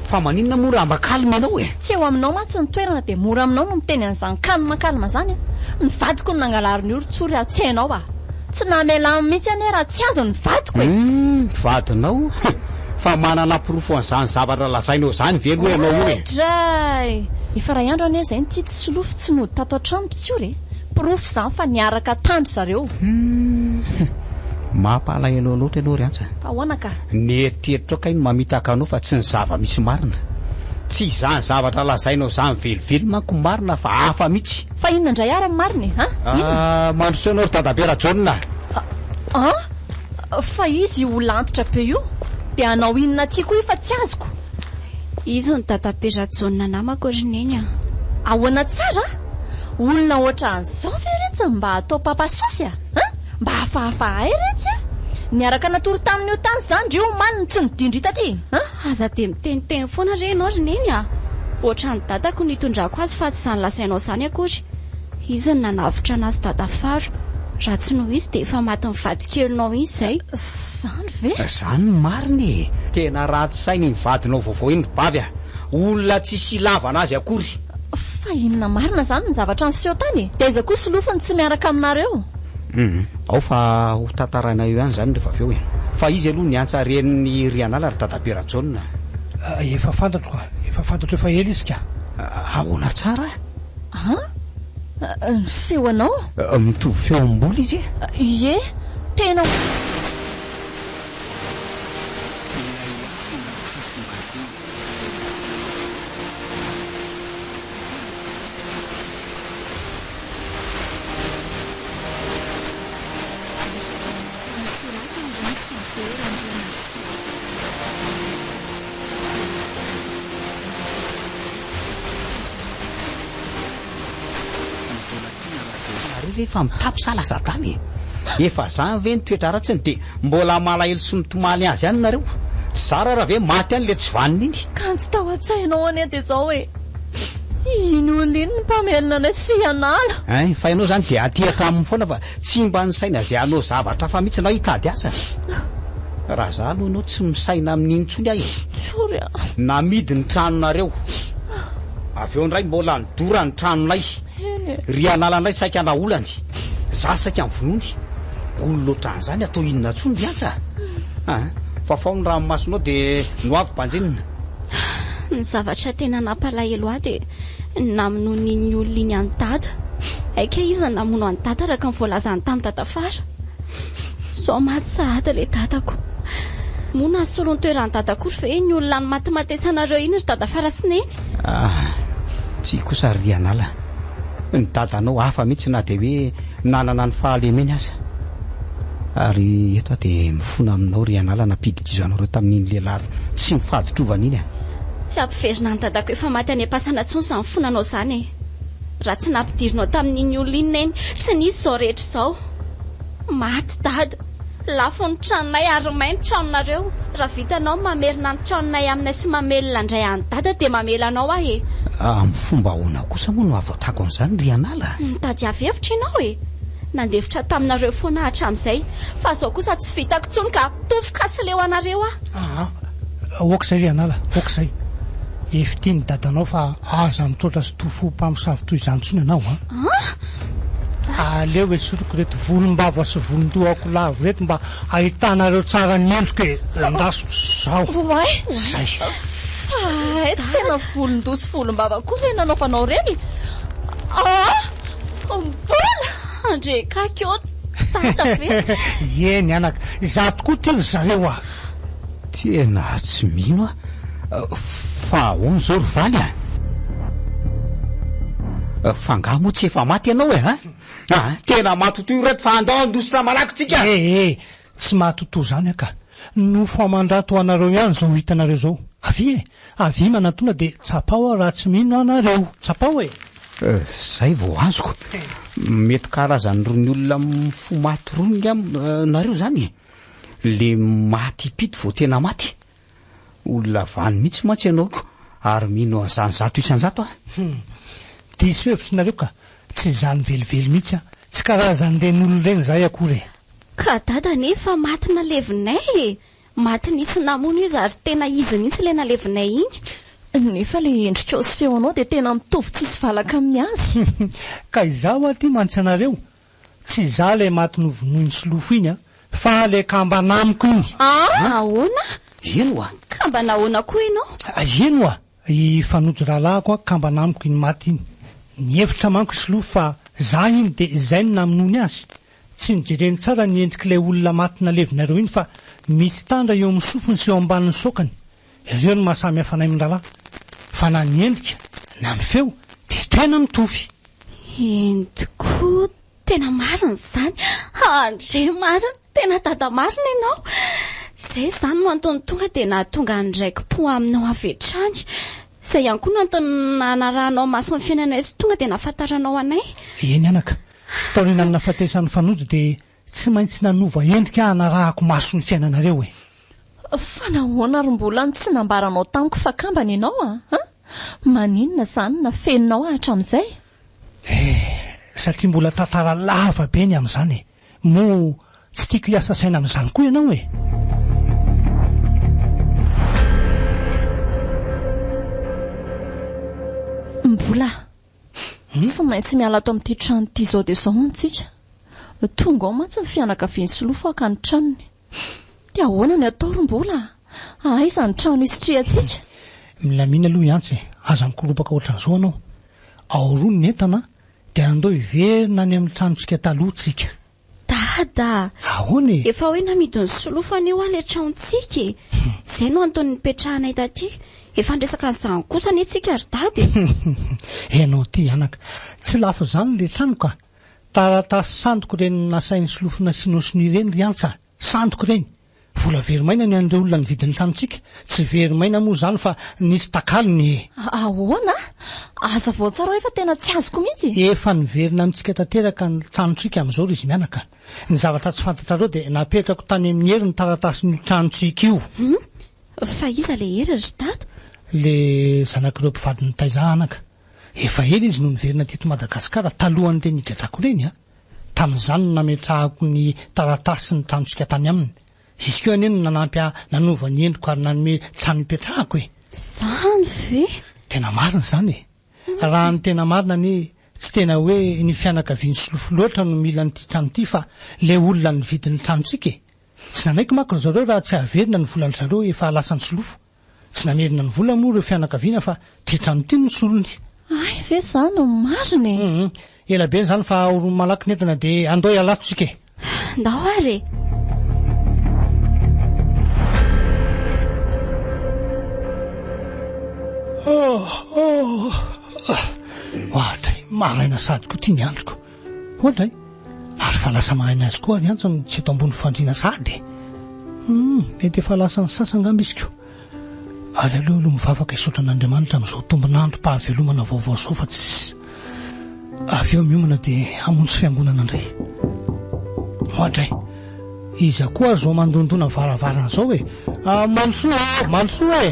fa maninona mora amba kalma anao e. Tsy eo aminao mantsy ny toerana dia mora aminao no miteny an'izany kalma zany ny vadiko no nangalariny io ry tsory tsy hainao tsy namela mihitsy ane raha tsy azo ny vadiko vadinao fa manana pirofo an'izany zavatra lazainao zany velo ianao io e. Dray efa ray andro ane izay ny tsy solofo tsy nody tato an-trano tsiory pirofo izany fa niaraka tandro zareo. Mampalahelo loatra ianao ry antsa. Fa ahoana ka? Nieritreritro ka iny mamitaka anao fa tsy ny zava misy marina. Tsy izany zavatra lazainao izany velively manko marina fa hafa mihitsy. Fa inona indray ary ny marina e? Mandrosoanao ry dadabe Jauna. Fa izy ho lantitra be io dia anao inona ty koa fa tsy azoko. Izy ny dadabe Jauna namako orineny ahoana tsara? Olona ohatran' izao ve retsy mba atao papasosy mba hafahafa retsy niaraka natory tamin'io tany izany ndreo maniny tsy nidindrita ty aza dia miteniteny foana re ianao rineny ohatran'ny dadako nitondrako azy fa tsy izany lasainao izany akory. Izy ny nanavitra anazy dadafaro raha tsy noho izy dia efa maty ny vadikelinao izy izay. Izany ve? Izany mariny tena ratsy sainy ny vadinao vaovao iny bavy olona tsisy ilavana azy akory. Fa inona marina izany ny zavatra niseho tany dia iza koa solofony tsy miaraka aminareo. Ao fa ho tantaraina eo ihany izany rehefa avy eo fa izy aloha ny antsa reniny Rianala ry dadabe Jauna. Efa fantatro efa ela izy ka. Ahoana tsara ny feo anao mitovy feo am-bola izy ie tena rehefa mitapy salasatany efa zany ve nitoetra ratsiny dia mbola malahelo sy nitomany azy any nareo. Sara raha ve maty any le tsy vaniny iny ka tsy tao an-tsainao ane dia izao hoe iny olona iny ny mpamelona anay sy Rianala. Fa ianao zany dia aty atraminy foana fa tsy mba ny saina izay anao zavatra fa mihitsy nao hitady asa. Raha za aloha ianao tsy misaina amin'iny ntsony ahy tsory namidy ny tranonareo avy eo ndray mbola nidora ny tranonay Rianala ndray saika anaolany za saika nyvonony olo loatran'izany atao inona ntsony ry antsa fa fao ny ranomasonao dia no avy mpanjenina. Ny zavatra tena nampalahelo ahy dia namono n'iny olona iny any dada aika izy namono any dada araka ny voalazany tamin'ny dadafara. Zao maty sahady le dadako moa na solony toerany dadakory ve ny olona ny matimatesanareo iny ry dadafara sy neny. Tsy kosa ry Rianala ny dadanao hafa mihitsy na dia hoe nanana ny fahalemeny aza ary eto dia mifona aminao Rianala nampidika anareo tamin'iny lehilahy tsy mifaditrovana iny tsy ampiverina ny dadako efa maty any am-pasana tsony izany fonanao izany raha tsy nampidirinao tamin'iny olona iny neny tsy nisy izao rehetra izao. Maty dada lafo ny tranonay ary may ny tranonareo. Raha vitanao mamerina ny tranonay aminay sy mamelona indray any dada dia mamela anao ahy amin'ny fomba ahoana kosa moa no avoatako an'izany Rianala. Mitady avy hevitra ianao nandevitra taminareo foana hatramin'izay fa zao kosa tsy vitako tsony ka tofokasy leo anareo okizay Rianala okizay efitiany dadanao fa aza mitsotra sy tofo mpamosavy toy izany tsony ianao aleo hoe soroko reto volombava sy volondoako lavo reto mba ahitanareo tsara ny endriko hoe andaso zao zay tsy tena volondoa sy volombava koa re nanaovanao reny mbola andrekakeo tata ve eny anaka za tokoa telo zareo tena tsy mino fa hono zao ry valy fanga moa tsy efa maty ianao tena matotoy reto fa andao andositra malakitsika tsy mahatoto zany aka no famandrato anareo ihany zao hitanareo zao avy manatona de tsapao raha tsy mino anareo tsapao zay vao azoko mety karazany rony olona mifo maty rony nareo zany le maty pity vao tena maty olona vany mihitsy matsy ianaoko ary mino an'izany zato isanjato diso hevitrinareo ka tsy zany velively mihitsy tsy karazany ren'olona reny zay akory ka dada nefa maty nalevinay maty nitsy namono izy ary tena izy mihitsy le nalevinay iny nefa le endrikao sy feonao de tena mitovy tsisy valaka amin'ny azy ka izaho aty mantsy anareo tsy za le maty novonoiny solofo iny fa le kamba namiko iny ahoana eno kamba nahoana koa ianao eno ifanojo rahalahako kamba namiko iny maty iny ny hevitra manko solofo fa za iny de izay no naminony azy tsy nijereny tsara ny endrik'ilay olona maty nalevinareo iny fa misy tandra eo amin'ny sofony sy eo ambanin'ny sokany ireo no mahasamy hafa nay mindralà fa na ny endrika na ny feo de tena mitovy tokoa tena marina zany andre marina tena dada marina ianao zay zany no antony tonga de nahatonga ndraiky-po aminao avetrany zay ihany koa no antony nanarahanao maso ny fiainanay sy tonga de nafantaranao anay eny anaka taorina ny nafatesan'ny fanojo de tsy maintsy nanova endrika anarahako maso ny fiainanareo fa nahoana ary mbola tsy nambaranao tamiko fa kambana ianao maninona zany na feninao hatramin'izay satria mbola tantara lava be ny amin'izany mo tsy tiako hiasa saina amin'izany koa ianao mbola tsy maintsy miala ato amin'ity trano ity zao de zao ntsika tonga ao mantsy ny fianakaviany solofo aka ny tranony de ahoana ny atao rombola aiza ny trano isitriatsika milamina aloha iantsy aza mikoropaka ohatran'izao anao aoroa ny entana de andao iverina ny amin'ny tranontsika taloha tsika dada ahoana efa hoe namidiny solofo aneo le tranontsika zay no antony nipetrahanay taty efa ndresaka n'izany kosa ny tsika ry dady ianao ty anaka tsy lafo zany le trano ka taratasy sandoko reny nasain'ny solofo nasinosiny ireny ry antsa sandoko reny vola verimaina ny andreo olona ny vidin'ny tranontsika tsy verimaina moa zany fa nisy takalony ahoana aza vao tsara efa tena tsy azoko mihitsy efa niverina amintsika tanteraka ny tranontsika amin'izao ry izy mianaka ny zavatra tsy fantatrareo de napetrako tany amin'ny hery ny taratasy ny tranontsika io fa iza le hery ry dady le zanak'ireo mpivadiny taizanaka efa ela izy no niverina teto Madagasikara talohan'ny reny igadako reny tamin'izany no nametrahako ny taratasy sy ny tranontsika tany aminy izy keo aneny nanampy nanova ny endriko ary nanome trano ipetrahako zany ve tena marina zany raha ny tena marina ny tsy tena hoe ny fianakaviany solofo loatra no mila nyty trano ity fa le olona ny vidin'ny tranontsika tsy nanaiko mako zareo raha tsy averina ny volany zareo efa lasany solofo tsy namerina ny vola moa ireo fianakaviana fa ty trano ity no solony ay ve zany marina ela be zany fa oromy malaky netana de andao ialatsika ndao ary ohatray maraina sady koa tia ny androko ohatray ary fa lasa mahaina azy koa ary antsony tsy eto ambony fandriana sady mety efa lasany sasangamba izy ko ary aleoaloha mivavaka isotran'Andriamanitra amin'izao tombonandro mpahavelomana vaovao zao fa tsy avy eo miomana de amontsy fiangonana indray ohatray iza koa zao mandondona varavarana zao mansoa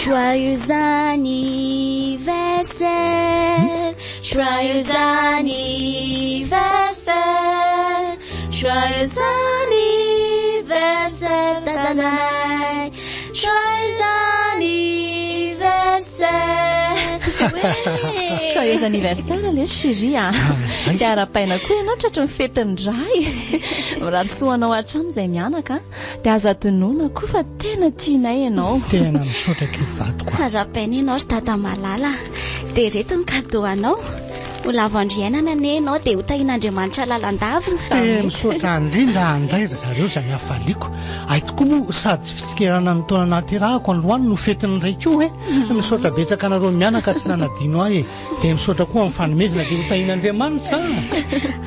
Joyeux anniversaire, joyeux anniversaire, joyeux anniversaire, Dadanay, joyeux anniversaire. joyeux anniversaire le chérie dia ara-paina koa ianao tratra mifetiny ray mirarosoanao hatrano izay mianaka dia aza tonoana koa fa tena tianay ianao tena misaotra kivadiko ara-paina ianao ry dada malala dia reto ny cadeau anao ho lavo andriainana ne ianao dia ho tahin'Andriamanitra lalandaviny misaotra indrindra andraira zareo izany hafaliako ay tokoa moa sady fisikerana ny taona nahaterahako androany no fetiny ray koa misaotra betsaka anareo mianaka tsy nanadino ahy dia misaotra koa amin'ny fanomezana dia ho tahin'Andriamanitra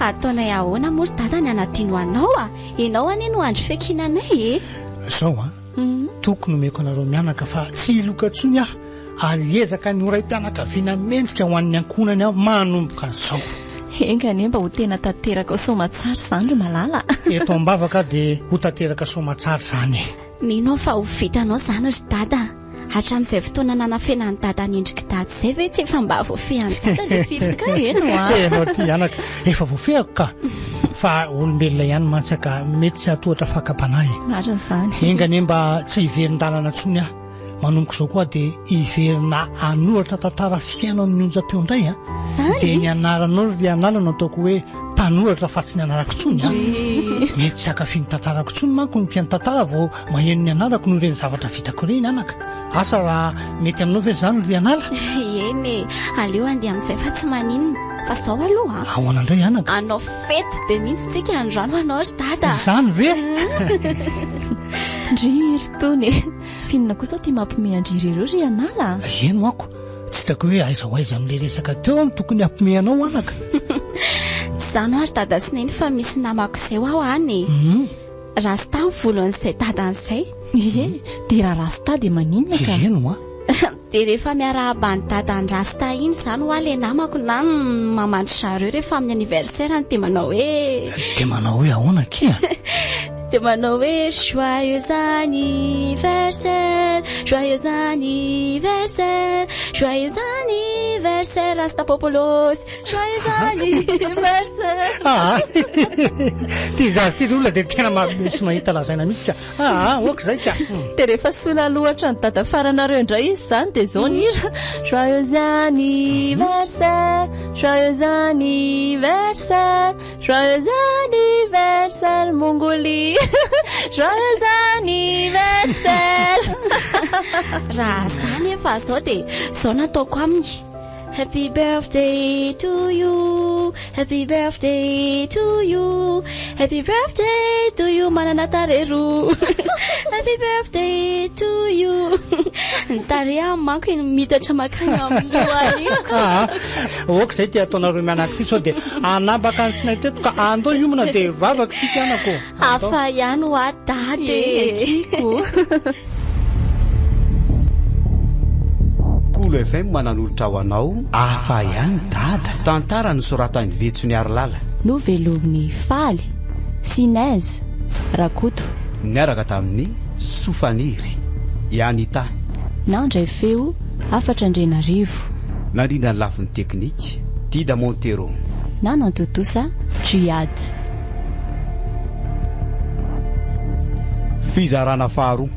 ataonay ahoana moa ry dada ny anadino anao ianao anie no andro fiakinanay zao tokony omeko anareo mianaka fa tsy iloka ntsony aliezaka ny oray mpianakaviana mendrika ho an'ny ankonany aho manomboka zao engane mba ho tena tanteraka somatsara izany ry malala eto ambavaka dia ho tanteraka somatsara izany mino fa ho vitanao izany ry dada hatramin'izay fotoana nanafenany dada ny endriky dady izay ve tsy efa mba voafehany dada le filoka enao ty anaka efa voafehako ka fa olombelona ihany mantsaka mety tsy hatohatra fakapanahy marina izany engane mba tsy hiverin-dalana ntsony aho manomboka izao koa dia hiverina anoratra tantara fiainao amin'ny onjam-peo indray dia ny anaranao ry analana ataoko hoe mpanoratra fa tsy ny anarako tsony mety tsy hakafiny tantarako tsony manko ny mpiany tantara vao maheno ny anarako no ireny zavatra vitako ireny anaka asa raha mety aminao ve izany ry anala eny aleo andeha amin'izay fa tsy maninona fa zao aloha ahoana indray anaka anao fety be mihitsy tsika androano anao ry dada izany ve ndry ry tony finona koa zao tia mampime andry ireo ry anala eno ako tsy hitako hoe aiza ho aiza amin'ilay resaka teo no tokony hampimeanao anaka zano ary dada sy neny fa misy namako izay ho aho any rasta ny volon'izay dadan'izay dia raha rasta dia maninona ka eno dia rehefa miarahaba ny dada ny rasta iny izany ho aho le namako na mamandry zareo rehefa amin'ny anniversaire dia manao hoe ahoana kia dia manao hoe joyeux anniversaire joyeux anniversaire joyeux anniversaire rasta populos joyeux anniversaire tia zazy ty olona dia tena mamesy mahita lazaina mihitsy ka oka izay ka dia rehefa sola lohatra ny dada faranareo indray izy izany dia zao ny hira joyeux anniversaire joyeux anniversaire joyeux anniversaire Mongolie joyeux anniversaire raha zany efa zao dia zao nataoko aminy happy birthday to you happy birthday to you happy birthday to you manana tarero happy birthday to you ny tarea manko iny mitatra makany amin'ny oka izay tia ataonareo mianaka ty sao dia anambaka ny tsy nahiteto ka andao iomana dia vavaka sika anako hafa ihany ho adadeko Kolo FM manan'olotra ho anao afa ihany dada tantara ny soratany vetso ny arilala novelomin'ny faly sinaizy rakoto niaraka tamin'ny sofaniry ianita nandray feo 4 nandrindra ny lafin'ny teknika Dida Montero nanantotosa Triad fizarana faharoa